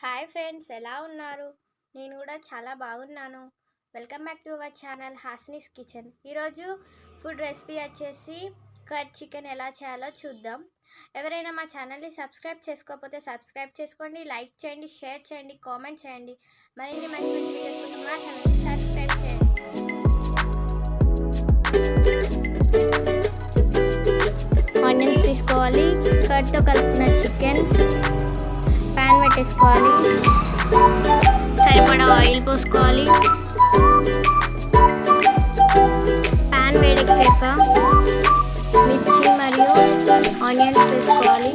Hi friends, ఎలా ఉన్నారు? నేను కూడా చాలా బాగున్నాను. Welcome back to our channel Hasini's kitchen. ఈరోజు ఫుడ్ రెసిపీ వచ్చేసి కర్డ్ చికెన్ ఎలా చేయాలో చూద్దాం. ఎవరైనా మా ఛానల్ని సబ్స్క్రైబ్ చేసుకోకపోతే సబ్స్క్రైబ్ చేసుకోండి, లైక్ చేయండి, షేర్ చేయండి, కామెంట్ చేయండి. మరిన్ని మంచి మంచి వీడియోస్ కోసం మా ఛానల్ని సబ్స్క్రైబ్ చేయండి. ఆనియన్స్ తీసుకోవాలి, కర్డ్తో కలుపుకున్న చికెన్, ప్యాన్ పెట్టేసుకోవాలి, సరిపడా ఆయిల్ పోసుకోవాలి. ప్యాన్ వేడెక్కాక మిర్చి మరియు ఆనియన్స్ వేసుకోవాలి.